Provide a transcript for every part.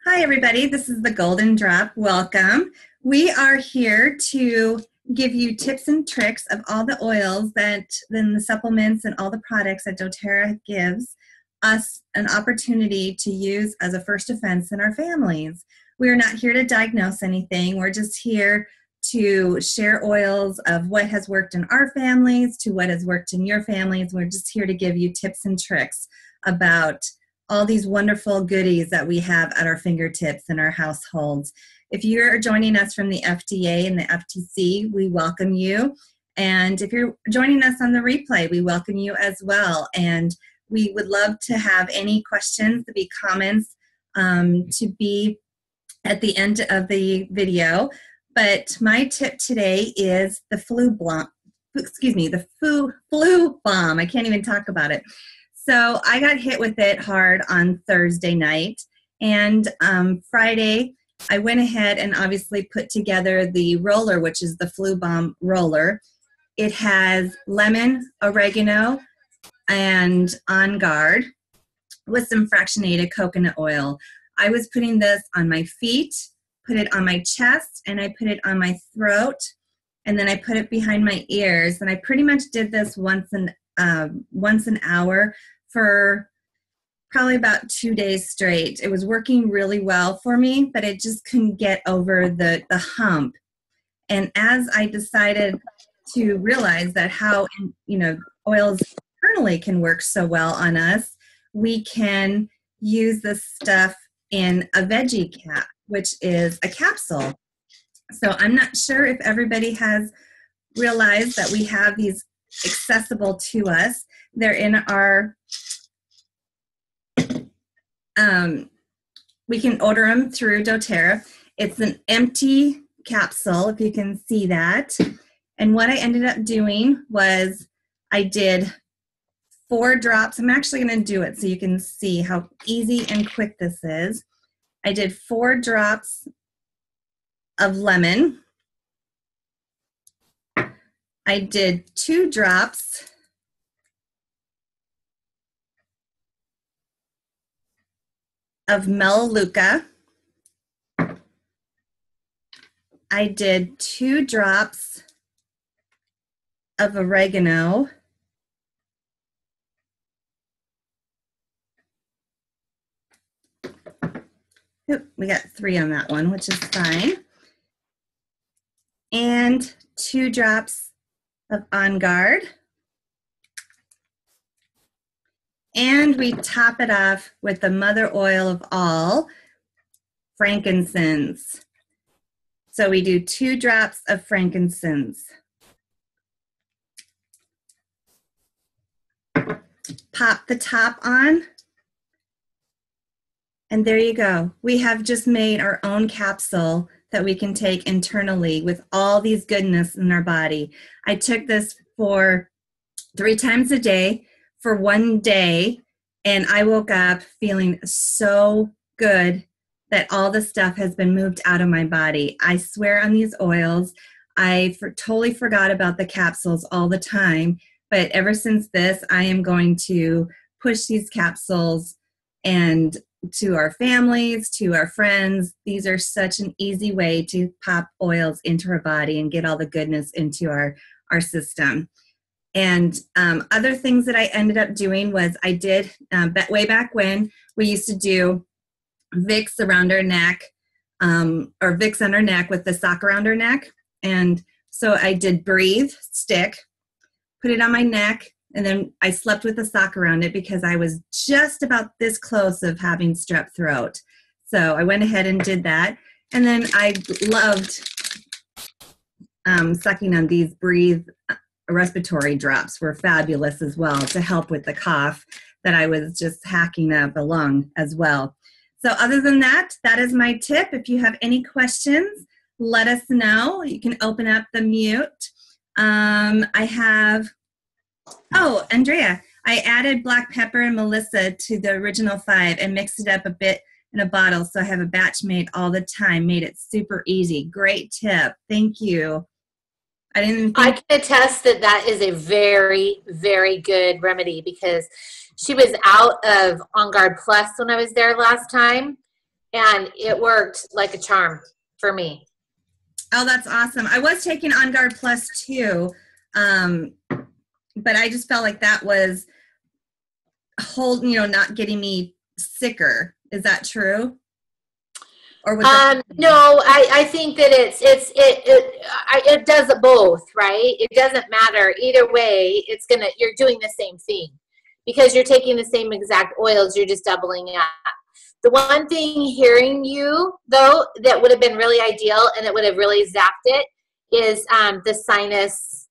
Hi, everybody. This is the Golden Drop. Welcome. We are here to give you tips and tricks of all the oils then the supplements and all the products that doTERRA gives us an opportunity to use as a first defense in our families. We are not here to diagnose anything. We're just here to share oils of what has worked in our families to what has worked in your families. We're just here to give you tips and tricks about all these wonderful goodies that we have at our fingertips in our households. If you're joining us from the FDA and the FTC, we welcome you. And if you're joining us on the replay, we welcome you as well. And we would love to have any questions, to be comments, to be at the end of the video. But my tip today is the flu bomb. I can't even talk about it. So I got hit with it hard on Thursday night, and Friday I went ahead and obviously put together the roller, which is the flu bomb roller. It has lemon, oregano, and On Guard with some fractionated coconut oil. I was putting this on my feet, put it on my chest, and I put it on my throat, and then I put it behind my ears. And I pretty much did this once an hour for probably about 2 days straight. It was working really well for me, but it just couldn't get over the hump. And as I decided to realize that how oils internally can work so well on us, we can use this stuff in a veggie cap, which is a capsule. So I'm not sure if everybody has realized that we have these accessible to us. They're in our, we can order them through doTERRA. It's an empty capsule, if you can see that. And what I ended up doing was I did 4 drops. I'm actually going to do it so you can see how easy and quick this is. I did 4 drops of lemon. I did 2 drops of melaleuca. I did 2 drops of oregano. Oop, we got 3 on that one, which is fine. And 2 drops of On Guard. And we top it off with the mother oil of all, frankincense. So we do 2 drops of frankincense. Pop the top on. And there you go. We have just made our own capsule that we can take internally with all these goodness in our body. I took this for 3 times a day for 1 day, and I woke up feeling so good that all the stuff has been moved out of my body. I swear on these oils. I totally forgot about the capsules all the time, but ever since this, I am going to push these capsules and to our families, to our friends. These are such an easy way to pop oils into our body and get all the goodness into our system. And other things that I ended up doing was I did, way back when, we used to do Vicks around our neck, or Vicks on our neck with the sock around our neck. And so I did Breathe stick, put it on my neck, and then I slept with a sock around it because I was just about this close of having strep throat. So I went ahead and did that. And then I loved sucking on these Breathe respiratory drops. Were fabulous as well to help with the cough that I was just hacking up a lung as well. So other than that, that is my tip. If you have any questions, let us know. You can open up the mute. Andrea, I added black pepper and Melissa to the original 5 and mixed it up a bit in a bottle. So I have a batch made all the time, made it super easy. Great tip. Thank you. I can attest that that is a very, very good remedy because she was out of On Guard Plus when I was there last time. and it worked like a charm for me. Oh, that's awesome. I was taking On Guard Plus too, but I just felt like that was not getting me sicker. Is that true? Or was no, I think that it does both, right? It doesn't matter either way. You're doing the same thing because you're taking the same exact oils. You're just doubling it up. The one thing hearing you though that would have been really ideal and it would have really zapped it is the sinus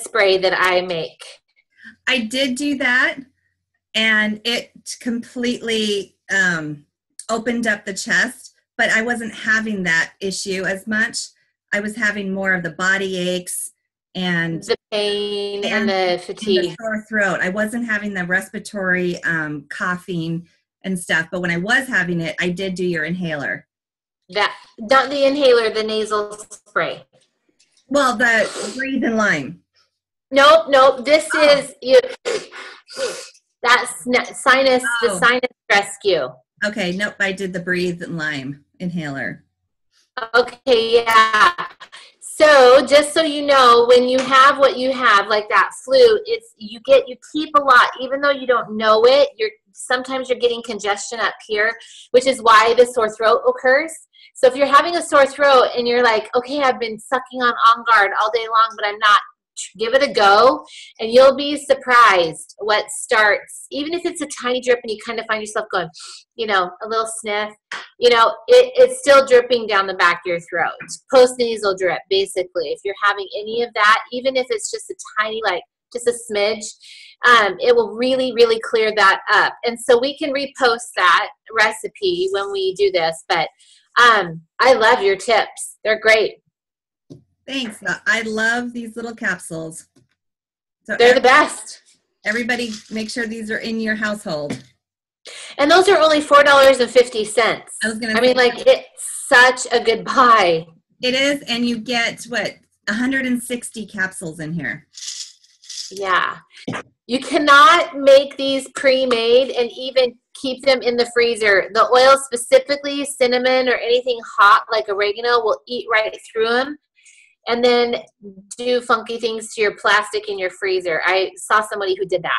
spray that I make. I did do that, and it completely opened up the chest, but I wasn't having that issue as much. I was having more of the body aches and the pain and the fatigue, and the sore throat. I wasn't having the respiratory coughing and stuff, but when I was having it, I did do your inhaler. Not the inhaler, the nasal spray. Well, the breathe and lime. Nope. This is that's sinus. Oh. The sinus rescue. Okay, nope. I did the breathe and lime inhaler. Okay, yeah. So just so you know, when you have what you have, like that flu, you keep a lot, even though you don't know it. Sometimes you're getting congestion up here, which is why the sore throat occurs. So if you're having a sore throat and you're like, okay, I've been sucking on Guard all day long, but I'm not, give it a go, and you'll be surprised what starts, even if it's a tiny drip and you kind of find yourself going, a little sniff, it's still dripping down the back of your throat. Post-nasal drip, basically. If you're having any of that, even if it's just a tiny, just a smidge, it will really, really clear that up. And so we can repost that recipe when we do this, but I love your tips. They're great. Thanks. I love these little capsules. So they're the best. Everybody make sure these are in your household. And those are only $4.50. It's such a good buy. It is, and you get 160 capsules in here. Yeah. You cannot make these pre-made and even keep them in the freezer. The oil, specifically cinnamon or anything hot like oregano, will eat right through them and then do funky things to your plastic in your freezer. I saw somebody who did that.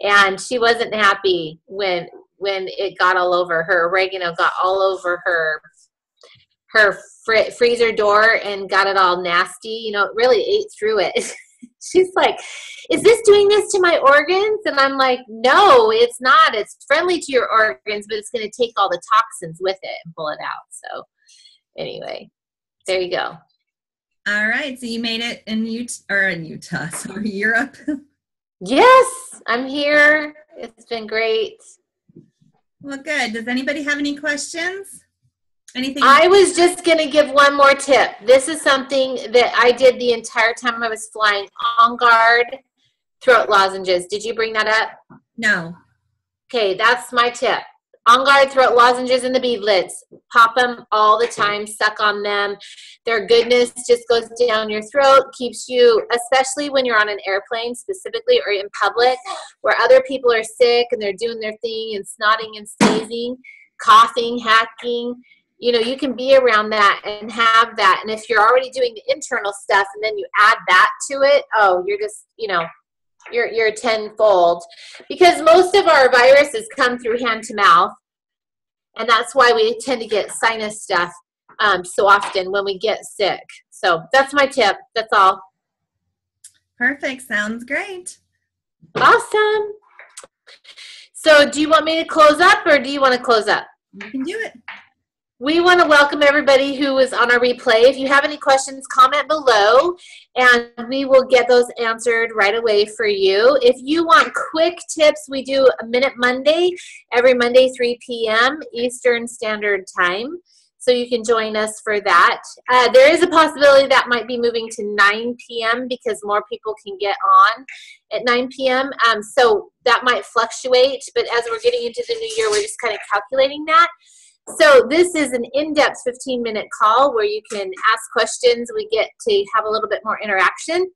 And she wasn't happy when it got all over her. Oregano got all over her freezer door and got it all nasty. It really ate through it. She's like, is this doing this to my organs? And I'm like, no, it's not. It's friendly to your organs, but it's going to take all the toxins with it and pull it out. So anyway, there you go. All right. So you made it in Utah, sorry, Europe. Yes, I'm here. It's been great. Well, good. Does anybody have any questions? Anything? I was just going to give one more tip. This is something that I did the entire time I was flying. On Guard throat lozenges. Did you bring that up? No. Okay, that's my tip. On Guard throat lozenges and the beadlets. Pop them all the time. Suck on them. Their goodness just goes down your throat. Keeps you, especially when you're on an airplane specifically or in public where other people are sick and they're doing their thing and snotting and sneezing, coughing, hacking. You can be around that and have that. And if you're already doing the internal stuff and then you add that to it, you're just, you're tenfold. Because most of our viruses come through hand to mouth. And that's why we tend to get sinus stuff so often when we get sick. So that's my tip. That's all. Perfect. Sounds great. Awesome. So do you want me to close up or do you want to close up? You can do it. We want to welcome everybody who is on our replay. If you have any questions, comment below, and we will get those answered right away for you. If you want quick tips, we do a Minute Monday, every Monday, 3 p.m. Eastern Standard Time. So you can join us for that. There is a possibility that might be moving to 9 p.m. because more people can get on at 9 p.m. So that might fluctuate, but as we're getting into the new year, we're just kind of calculating that. So this is an in-depth 15-minute call where you can ask questions. We get to have a little bit more interaction.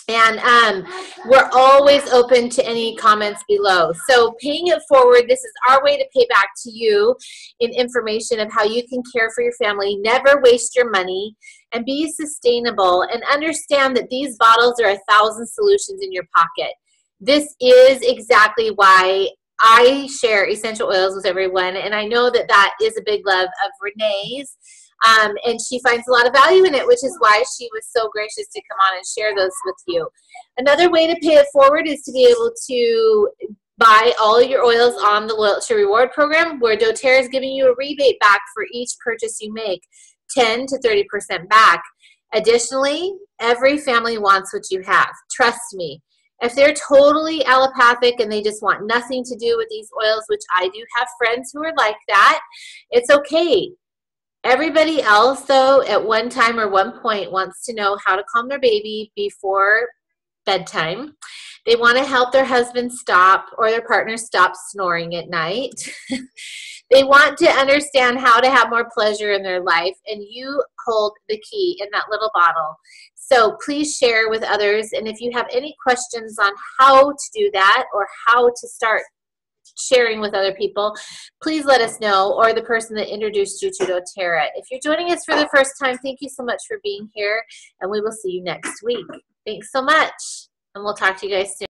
And we're always open to any comments below. So paying it forward, this is our way to pay back to you in information of how you can care for your family, never waste your money, and be sustainable, and understand that these bottles are 1,000 solutions in your pocket. This is exactly why I share essential oils with everyone, and I know that that is a big love of Renee's. And she finds a lot of value in it, which is why she was so gracious to come on and share those with you. Another way to pay it forward is to be able to buy all of your oils on the Loyalty Reward program, where doTERRA is giving you a rebate back for each purchase you make, 10 to 30% back. Additionally, every family wants what you have. Trust me. If they're totally allopathic and they just want nothing to do with these oils, which I do have friends who are like that, it's okay. Everybody else, though, at one time or one point wants to know how to calm their baby before bedtime. They want to help their husband stop or their partner stop snoring at night. They want to understand how to have more pleasure in their life, and you hold the key in that little bottle. So please share with others, and if you have any questions on how to do that or how to start sharing with other people, please let us know, or the person that introduced you to doTERRA. If you're joining us for the first time, thank you so much for being here, and we will see you next week. Thanks so much, and we'll talk to you guys soon.